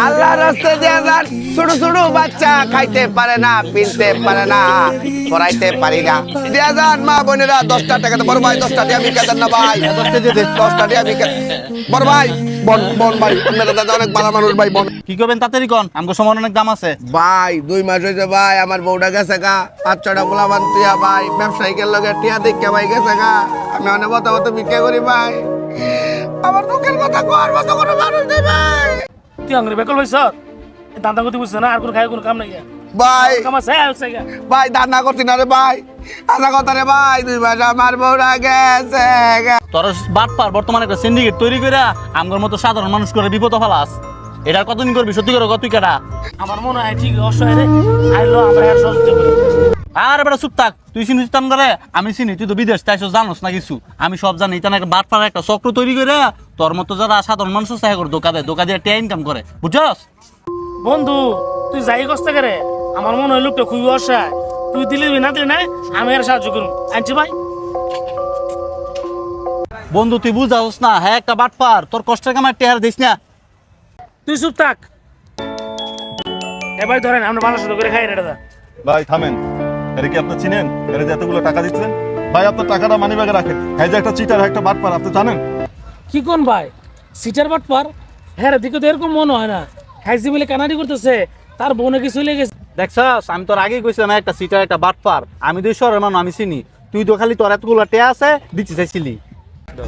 আল্লাহ রাস্তায় দিয়ে যান। ছোট ছোট বাচ্চা খাইতে পারে না, পিনতে পারে না, পড়াইতে পারি না। দিয়ে যান মা বোনেরা 10টা টাকা। বড় ভাই 10টা দিয়ে আমি কেতেন না ভাই, 10টা দিয়ে 10টা দিয়ে আমি বড় ভাই বন বন ভাই, আপনারা দাদা অনেক ভালো মানুষ ভাই। বন কি করবেন তাড়াতাড়ি কোন, আমগো সময় অনেক দাম আছে। ভাই 2 মাস হয়েছে ভাই, আমার বউটা গেছে গা, 5-6টা পোলা বান্তিয়া ভাই, ব্যবসায়িকের লগে টিয়া দেখে ভাই গেছে গা। আমি অনেক মতো ভিক্ষা করি ভাই, আমার দুঃখের কথা কোয়ার মতো কোনো মানুষ নেই ভাই। তুই আঙ্গুরে বেকল হইছ, দান্দা করতে বুঝছ না, আর কোনো খাই কোনো কাম নাই ভাই কাম আছে হচ্ছে গা। ভাই দান্না করছি না রে ভাই, আশা কথা রে ভাই, 2 মাস আমার বউটা গেছে গা। তোর বাটপার বর্তমানে একটা সিন্ডিকেট তৈরি করে আমগোর মতো সাধারণ মানুষ করে বিপদ ফেলাস। এটার কতদিন করবি, সত্যি করে কত কেটা? আমার মনে হয় ঠিক অসহায় রে, আইলো আমরা আর সহ্য করি। আরে বেটা চুপ থাক, তুই চিনিস তান করে, আমি চিনি, তুই তো বিদেশ তাইছো, জানোস না কিছু। আমি সব জানি, এটা একটা বাটপার একটা চক্র তৈরি করে তোর মতো যারা সাধারণ মানুষ চাই করে দোকা দেয়, দোকা দিয়ে টিয়া ইনকাম করে, বুঝছস? বন্ধু তুই যাই কষ্ট করে, আমার মনে হয় লোকটা খুবই অসহায়। তুই দিলি না দিলি না, আমি আর সাহায্য করুন। আনছি ভাই। বন্ধু তুই বুঝাস না, হ্যাঁ একটা বাটপার, তোর কষ্টের কামার টেহার দিস না। তুই চুপ থাক। এ ভাই ধরেন আমরা ভালো শুরু করে খাই রে দাদা। ভাই থামেন, এর কি আপনি চিনেন? এর যে এতগুলো টাকা দিচ্ছেন ভাই, আপনার টাকাটা মানি ব্যাগে রাখেন। হ্যাঁ যে একটা চিটার, একটা বাটপার, আপনি জানেন? কি কোন ভাই, সিটার বাটপার? হ্যাঁ রে, দিকে তো এরকম মনে হয় না। হ্যাজি মিলে কানাডি করতেছে, তার বোন নাকি চলে গেছে। দেখছস, আমি তোর আগেই কইছিলাম একটা সিটার একটা বাটপার। আমি দুই শহরের মানুষ, আমি চিনি। তুই তো খালি তোর এতগুলো টেয়া আছে দিচ্ছি চাইছিলি।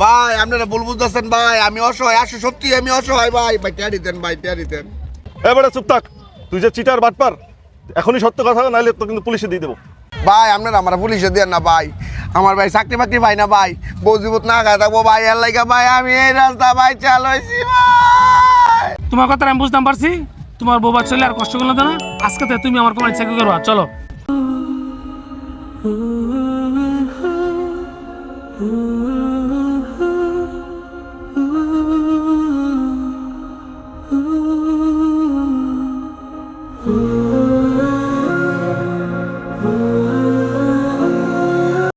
ভাই আপনারা ভুল বুঝতেছেন ভাই, আমি অসহায়, আসলে সত্যি আমি অসহায় ভাই। ভাই টিয়া দিতেন ভাই, টিয়া দিতেন। এবারে চুপ থাক, তুই যে চিটার বাটপার, এখনই সত্য কথা নাইলে তো কিন্তু পুলিশে দিয়ে দেবো। ভাই আপনারা আমার পুলিশে দেন না ভাই, আমার ভাই চাকরি বাকরি ভাই না ভাই, বউ জীবত না খায় থাকবো ভাই, এর লাইগা ভাই আমি এই রাস্তা ভাই চালাইছি ভাই। তোমার কথা আমি বুঝতাম পারছি, তোমার বউ বাচ্চা আর কষ্ট করলো না। আজকে থেকে তুমি আমার কোন চাকরি করবা, চলো।